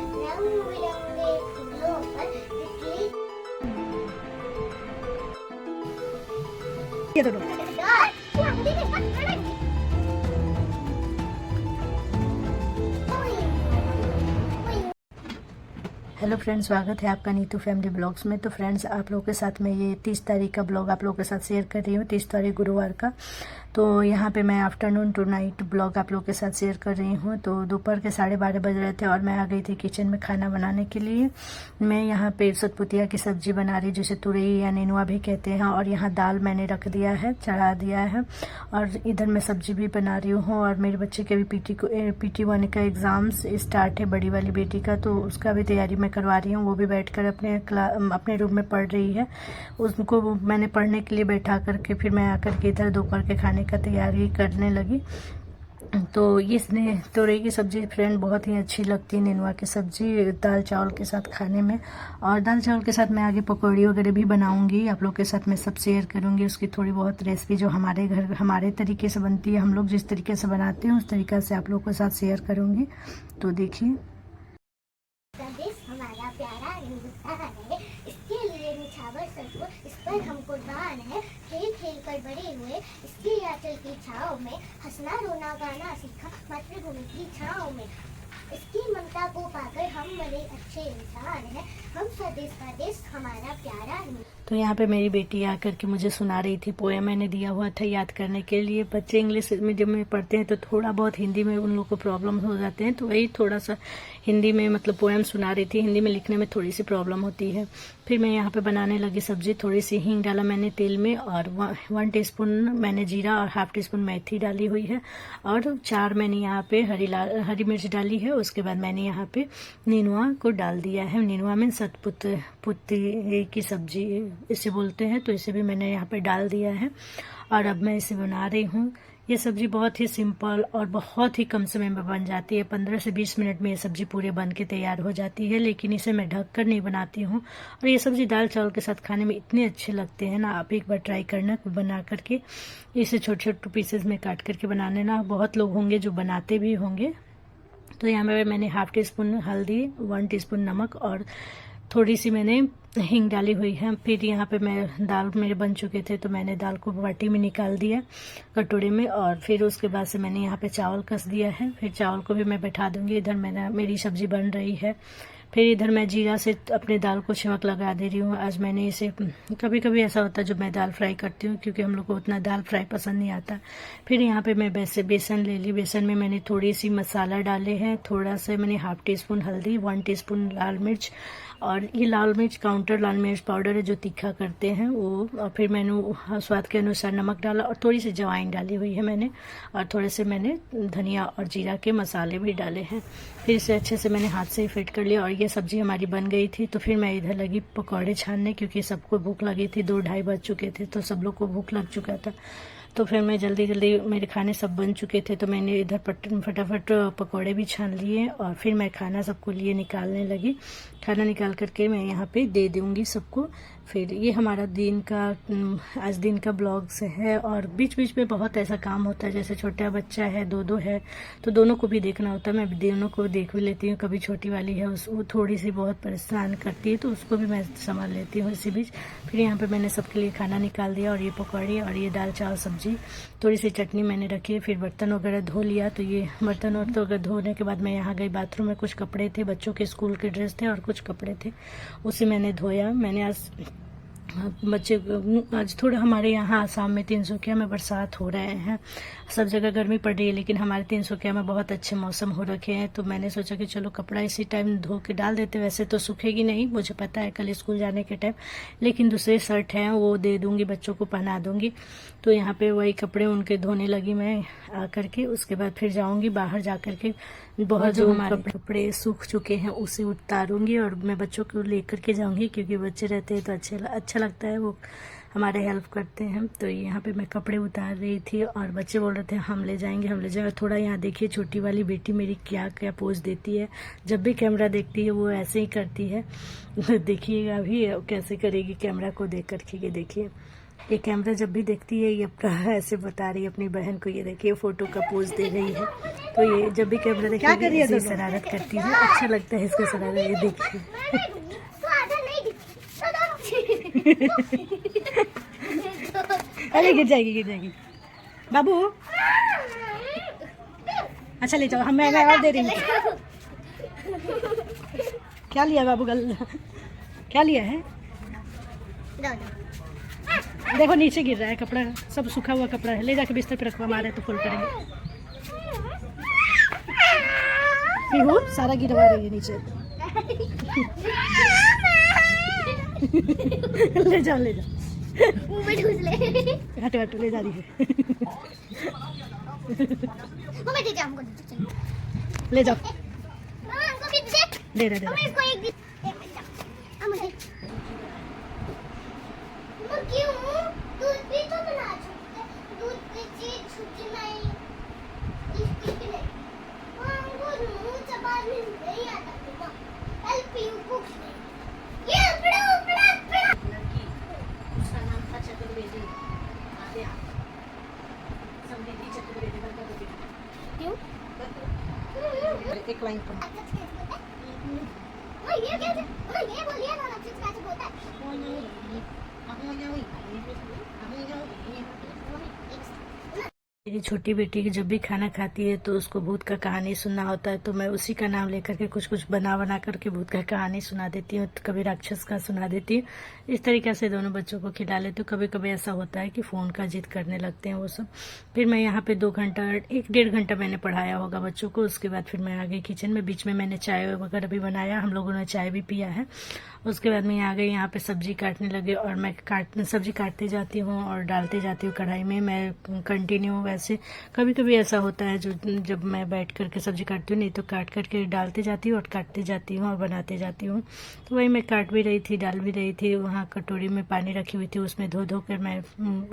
रंग बिरंगे फूलों पर तितली ये तो हेलो फ्रेंड्स, स्वागत है आपका नीतू फैमिली ब्लॉग्स में। तो फ्रेंड्स, आप लोगों के साथ मैं ये 30 तारीख का ब्लॉग आप लोगों के साथ शेयर कर रही हूँ। 30 तारीख गुरुवार का। तो यहाँ पे मैं आफ्टरनून टू नाइट ब्लॉग आप लोगों के साथ शेयर कर रही हूँ। तो दोपहर के 12:30 बज रहे थे और मैं आ गई थी किचन में खाना बनाने के लिए। मैं यहाँ पे सतपुतिया की सब्जी बना रही, जिसे तुरई या नेनुआ भी कहते हैं। और यहाँ दाल मैंने रख दिया है, चढ़ा दिया है। और इधर मैं सब्जी भी बना रही हूँ। और मेरे बच्चे के भी PT1 का एग्ज़ाम्स स्टार्ट है, बड़ी वाली बेटी का। तो उसका भी तैयारी मैं करवा रही हूँ। वो भी बैठकर अपने रूम में पढ़ रही है। उसको मैंने पढ़ने के लिए बैठा करके फिर मैं आकर के इधर दोपहर के खाने का तैयारी करने लगी। तो इसने तोरई की सब्ज़ी फ्रेंड बहुत ही अच्छी लगती है, नेनुआ की सब्ज़ी दाल चावल के साथ खाने में। और दाल चावल के साथ मैं आगे पकौड़ी वगैरह भी बनाऊंगी, आप लोग के साथ मैं सब शेयर करूंगी। उसकी थोड़ी बहुत रेसिपी जो हमारे घर हमारे तरीके से बनती है, हम लोग जिस तरीके से बनाते हैं उस तरीक़ा से आप लोग के साथ शेयर करूँगी। तो देखिए, हमारा प्यारा हिंदुस्तान है, इसके लिए निछावर सरसों इस पर हम कुर्बान है। खेल खेल कर बड़े हुए इसकी आंचल की छाँव में, हंसना रोना गाना सीखा मातृभूमि की छाँव में। इसकी ममता को पाकर हम बड़े अच्छे इंसान हैं, हम स्वदेश का देश हमारा प्यारा हिंदुस्तान। तो यहाँ पे मेरी बेटी आकर के मुझे सुना रही थी पोएम, मैंने दिया हुआ था याद करने के लिए। बच्चे इंग्लिश मीडियम में पढ़ते हैं तो थोड़ा बहुत हिंदी में उन लोग को प्रॉब्लम हो जाते हैं। तो वही थोड़ा सा हिंदी में मतलब पोएम सुना रही थी। हिंदी में लिखने में थोड़ी सी प्रॉब्लम होती है। फिर मैं यहाँ पे बनाने लगी सब्जी। थोड़ी सी हींग डाला मैंने तेल में, और 1 टीस्पून मैंने जीरा और 1/2 टीस्पून मेथी डाली हुई है। और 4 मैंने यहाँ पे हरी मिर्च डाली है। उसके बाद मैंने यहाँ पे नेनुआ को डाल दिया है। नेनुआ में सतपुती की सब्जी इसे बोलते हैं, तो इसे भी मैंने यहाँ पे डाल दिया है। और अब मैं इसे बना रही हूँ। ये सब्जी बहुत ही सिंपल और बहुत ही कम समय में बन जाती है। 15 से 20 मिनट में ये सब्जी पूरे बन के तैयार हो जाती है। लेकिन इसे मैं ढक कर नहीं बनाती हूँ। और ये सब्जी दाल चावल के साथ खाने में इतने अच्छे लगते हैं ना, आप एक बार ट्राई करना बना करके। इसे छोटे छोटे पीसेज में काट करके बनाने ना, बहुत लोग होंगे जो बनाते भी होंगे। तो यहाँ पे मैंने 1/2 टीस्पून हल्दी, 1 टीस्पून नमक और थोड़ी सी मैंने हींग डाली हुई है। फिर यहाँ पे मैं दाल मेरे बन चुके थे तो मैंने दाल को बाटी में निकाल दिया कटोरे में। और फिर उसके बाद से मैंने यहाँ पे चावल कस दिया है। फिर चावल को भी मैं बैठा दूंगी। इधर मेरी सब्जी बन रही है। फिर इधर मैं जीरा से अपने दाल को छिमक लगा दे रही हूँ। आज मैंने इसे, कभी कभी ऐसा होता है जब मैं दाल फ्राई करती हूँ, क्योंकि हम लोग को उतना दाल फ्राई पसंद नहीं आता। फिर यहाँ पे मैं बेसन ले ली। बेसन में मैंने थोड़ी सी मसाला डाले हैं। थोड़ा सा मैंने 1/2 टीस्पून हल्दी, 1 टीस्पून लाल मिर्च, और ये लाल मिर्च काउंटर लाल मिर्च पाउडर है जो तीखा करते हैं वो। और फिर मैंने स्वाद के अनुसार नमक डाला और थोड़ी सी जवाइन डाली हुई है मैंने। और थोड़े से मैंने धनिया और जीरा के मसाले भी डाले हैं। फिर इसे अच्छे से मैंने हाथ से ही फिट कर लिया। और ये सब्जी हमारी बन गई थी। तो फिर मैं इधर लगी पकौड़े छानने, क्योंकि सबको भूख लगी थी। 2-2:30 बज चुके थे तो सब लोग को भूख लग चुका था। तो फिर मैं जल्दी मेरे खाने सब बन चुके थे तो मैंने इधर फटाफट पकौड़े भी छान लिए। और फिर मैं खाना सबको लिए निकालने लगी। खाना निकाल करके मैं यहाँ पे दे दूँगी सबको। फिर ये हमारा आज दिन का ब्लॉग्स है। और बीच बीच में बहुत ऐसा काम होता है, जैसे छोटा बच्चा है, दो है, तो दोनों को भी देखना होता है। मैं दोनों को देख भी लेती हूँ। कभी छोटी वाली है वो थोड़ी सी बहुत परेशान करती है, तो उसको भी मैं संभाल लेती हूँ इसी बीच। फिर यहाँ पे मैंने सबके लिए खाना निकाल दिया। और ये पकौड़ी और ये दाल चावल सब्जी, थोड़ी सी चटनी मैंने रखी है। फिर बर्तन वगैरह धो लिया। तो ये बर्तन वगैरह धोने के बाद मैं यहाँ गई बाथरूम में। कुछ कपड़े थे, बच्चों के स्कूल के ड्रेस थे और कुछ कपड़े थे, उसे मैंने धोया। मैंने आज थोड़ा हमारे यहाँ आसाम में 300 में बरसात हो रहे हैं। सब जगह गर्मी पड़ रही है, लेकिन हमारे 300 में बहुत अच्छे मौसम हो रखे हैं। तो मैंने सोचा कि चलो कपड़ा इसी टाइम धो के डाल देते। वैसे तो सूखेगी नहीं, मुझे पता है कल स्कूल जाने के टाइम, लेकिन दूसरे शर्ट हैं वो दे दूंगी, बच्चों को पहना दूंगी। तो यहाँ पे वही कपड़े उनके धोने लगी मैं आकर के। उसके बाद फिर जाऊंगी बाहर जा करके, बहुत जो हमारे कपड़े सूख चुके हैं उसे उतारूंगी और मैं बच्चों को लेकर के जाऊंगी, क्योंकि बच्चे रहते हैं तो अच्छा लगता है, वो हमारे हेल्प करते हैं। तो यहाँ पे मैं कपड़े उतार रही थी और बच्चे बोल रहे थे हम ले जाएंगे। थोड़ा यहाँ देखिए छोटी वाली बेटी मेरी क्या क्या पोज देती है। जब भी कैमरा देखती है वो ऐसे ही करती है। देखिएगा अभी कैसे करेगी कैमरा को देख करके, ये देखिए। ये कैमरा जब भी देखती है ये अपना ऐसे बता रही है अपनी बहन को, ये देखिए फोटो का पोज दे रही है। तो ये जब भी कैमरा देखती है ऐसे शरारत करती है, अच्छा लगता है इसका शरारत। ये देखिए अरे गिर जाएगी बाबू। अच्छा ले जाओ, मैं और दे रही हूँ। क्या लिया बाबू क्या लिया है? देखो नीचे गिर रहा है कपड़ा, सब सूखा हुआ कपड़ा है। ले जाके बिस्तर पे रखवा, मारे तो फुल करेंगे। पीहू सारा गिरवा रही है नीचे। ले जाओ हटो ले जा रही है। ले जाओ दे रहे क्यों? दूध भी तो बना सकते, दूध की चीज छुट्टी नहीं इसकी भी नहीं। हमको मुंह चबाने नहीं आता तुम। कल पीऊ भूख नहीं। ये उपड़ा लड़की, उसका नाम था चतुर्वेदी। आते समृद्धि चतुर्वेदी का बेटा। क्यों? एक लाइन पर ये कैसे? ये बोलिए ना अच्छे से कैसे बोलता है? मेरी छोटी बेटी की जब भी खाना खाती है तो उसको भूत का कहानी सुनना होता है, तो मैं उसी का नाम लेकर के कुछ बना करके भूत का कहानी सुना देती हूँ। तो कभी राक्षस का सुना देती हूँ। इस तरीके से दोनों बच्चों को खिला लेती हूँ। कभी कभी ऐसा होता है कि फ़ोन का जिद करने लगते हैं वो सब। फिर मैं यहाँ पे 2 घंटा 1-1.5 घंटा मैंने पढ़ाया होगा बच्चों को। उसके बाद फिर मैं आ गई किचन में। बीच में मैंने चाय वगैरह भी बनाया, हम लोगों ने चाय भी पिया है। उसके बाद मैं आ गई यहाँ पे सब्जी काटने लगे, और मैं सब्जी काटते जाती हूँ और डालते जाती हूँ कढ़ाई में। मैं कंटिन्यू वैसे कभी कभी ऐसा होता है जब मैं बैठ करके सब्जी काटती हूँ, नहीं तो काट करके डालते जाती हूँ और काटते जाती हूँ और बनाते जाती हूँ। तो वही मैं काट भी रही थी, डाल भी रही थी। वहाँ कटोरी में पानी रखी हुई थी, उसमें धो कर मैं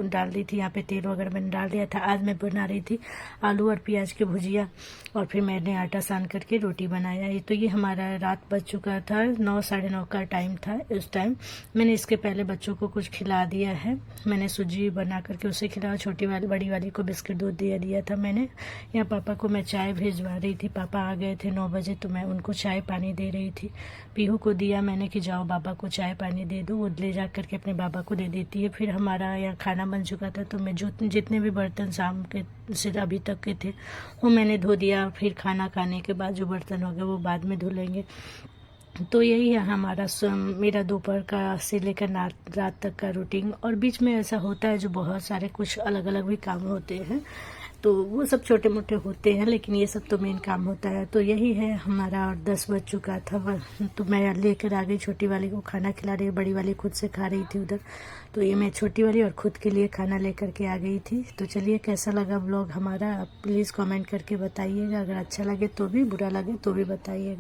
डाल दी थी। यहाँ पे तेल वगैरह मैंने डाल दिया था। आज मैं बना रही थी आलू और प्याज की भुजिया, और फिर मैंने आटा सान करके रोटी बनाया। तो ये हमारा रात बज चुका था, 9 साढ़े 9 का टाइम था। उस टाइम मैंने इसके पहले बच्चों को कुछ खिला दिया है। मैंने सूजी बना करके उसे खिलाया, छोटी वाली बड़ी वाली को बिस्किट दूध दिया था मैंने। यहाँ पापा को मैं चाय भिजवा रही थी। पापा आ गए थे 9 बजे, तो मैं उनको चाय पानी दे रही थी। पीहू को दिया मैंने कि जाओ बाबा को चाय पानी दे दो, वो ले जा करके अपने बाबा को दे देती है। फिर हमारा यहाँ खाना बन चुका था, तो मैं जितने भी बर्तन शाम के से अभी तक के थे वो मैंने धो दिया। फिर खाना खाने के बाद जो बर्तन हो गए वो बाद में धो लेंगे। तो यही है हमारा मेरा दोपहर का से लेकर रात तक का रूटीन। और बीच में ऐसा होता है जो बहुत सारे कुछ अलग अलग भी काम होते हैं, तो वो सब छोटे मोटे होते हैं, लेकिन ये सब तो मेन काम होता है। तो यही है हमारा। और 10 बज चुका था, तो मैं लेकर आ गई छोटी वाली को खाना खिला रही, बड़ी वाली खुद से खा रही थी उधर। तो ये मैं छोटी वाली और खुद के लिए खाना लेकर के आ गई थी। तो चलिए, कैसा लगा व्लॉग हमारा आप प्लीज़ कमेंट करके बताइएगा। अगर अच्छा लगे तो भी, बुरा लगे तो भी बताइएगा।